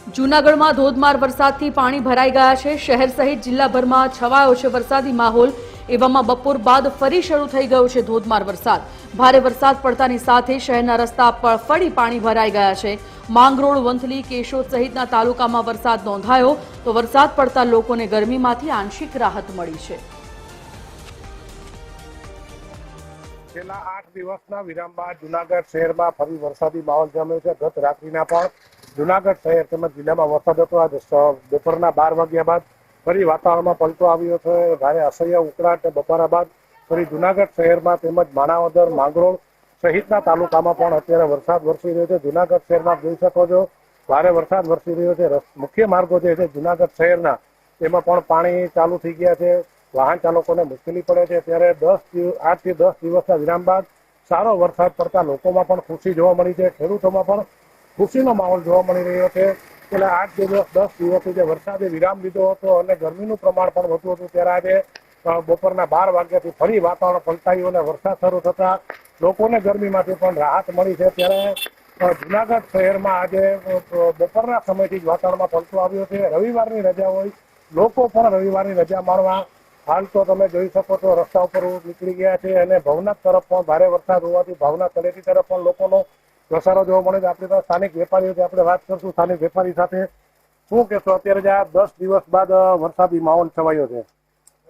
જૂનાગઢમાં ધોધમાર વરસાદથી પાણી ભરાઈ ગયા છે। શહેર સહિત જિલ્લાભરમાં છવાયો છે વરસાદી માહોલ। એવામાં બપોર બાદ ફરી શરૂ થઈ ગયો છે ધોધમાર વરસાદ। ભારે વરસાદ પડતાની સાથે શહેરના રસ્તા પર ફરી પાણી ભરાઈ ગયા છે। માંગરોળ, વંથલી, કેશોદ સહિતના તાલુકામાં વરસાદ નોંધાયો તો વરસાદ પડતા લોકોને ગરમીમાંથી આંશિક રાહત મળી છે। છેલ્લા 8 દિવસના વિરામ બાદ જૂનાગઢ શહેરમાં ફરી વરસાદી માહોલ જામ્યો છે। ગત રાત્રિના પણ જૂનાગઢ શહેર તેમજ જિલ્લામાં વરસાદ હતો। આજે બપોરના 12 વાગ્યા બાદ ફરી વાતાવરણમાં પલટો આવ્યો છે। ભારે અસહ્ય ઉકળાટ બપોરા બાદ ફરી જૂનાગઢ શહેરમાં તેમજ માણાવદર, માંગરોળ સહિતના તાલુકામાં પણ અત્યારે વરસાદ વરસી રહ્યો છે। જૂનાગઢ શહેરમાં જોઈ શકો છો ભારે વરસાદ વરસી રહ્યો છે। મુખ્ય માર્ગો જે છે જૂનાગઢ શહેરના તેમાં પણ પાણી ચાલુ થઈ ગયા છે। વાહન ચાલકોને મુશ્કેલી પડે છે। ત્યારે 8 થી 10 દિવસના વિરામ બાદ સારો વરસાદ પડતા લોકોમાં પણ ખુશી જોવા મળી છે। ખેડૂતોમાં પણ ખુશીનો માહોલ જોવા મળી રહ્યો છે। એટલે 8 દિવસ 10 દિવસથી જે વરસાદે વિરામ લીધો હતો અને ગરમીનું પ્રમાણ પણ વધુ હતું ત્યારે આજે બપોરના 12 વાગ્યાથી ફરી વાતાવરણ પલટાયું અને વરસાદ શરૂ થતા લોકોને ગરમીમાંથી પણ રાહત મળી છે। ત્યારે જૂનાગઢ શહેરમાં આજે બપોરના સમયથી જ વાતાવરણમાં પલટો આવ્યો છે। રવિવારની રજા હોય, લોકો પણ રવિવારની રજા માણવા હાલ તો તમે જોઈ શકો છો રસ્તા ઉપર નીકળી ગયા છે અને ભવનાથ તરફ પણ ભારે વરસાદ હોવાથી ભાવનાથ તળેટી તરફ પણ લોકોનો ઘસારો જોવા મળે છે। આપણી પાસે સ્થાનિક વેપારીઓથી આપણે વાત કરશું। સ્થાનિક વેપારી સાથે શું કહેશો અત્યારે જે આ 10 દિવસ બાદ વરસાદી માહોલ છવાયો છે?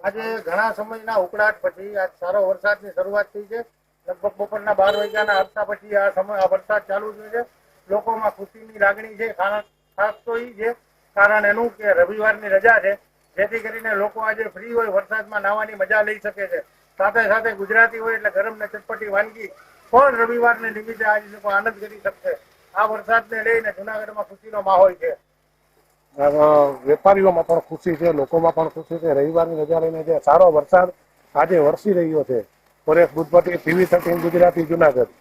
આજે ઘણા સમયના ઉકળાટ પછી આજ સારો વરસાદની શરૂઆત થઈ છે। લગભગ બપોરના 12 વાગ્યાના અરસા પછી આ વરસાદ ચાલુ થયો છે। લોકોમાં ખુશીની લાગણી છે। ખાસ તો એ છે કારણ એનું કે રવિવારની રજા છે, જેથી કરીને લોકો આજે ફ્રી હોય વરસાદમાં નાહવાની મજા લઈ શકે છે। સાથે સાથે ગુજરાતી હોય એટલે ગરમ ને ચટપટી વાનગી પણ રવિવારને નિમિત્તે આજે લોકો આનંદ કરી શકશે। આ વરસાદને લઈને જૂનાગઢમાં ખુશીનો માહોલ છે। વેપારીઓમાં પણ ખુશી છે, લોકોમાં પણ ખુશી છે। રવિવારની રજા લઈને જે સારો વરસાદ આજે વરસી રહ્યો છે। પરેશ બુદ્ધપતિ, TV 13 ગુજરાતી, જૂનાગઢ।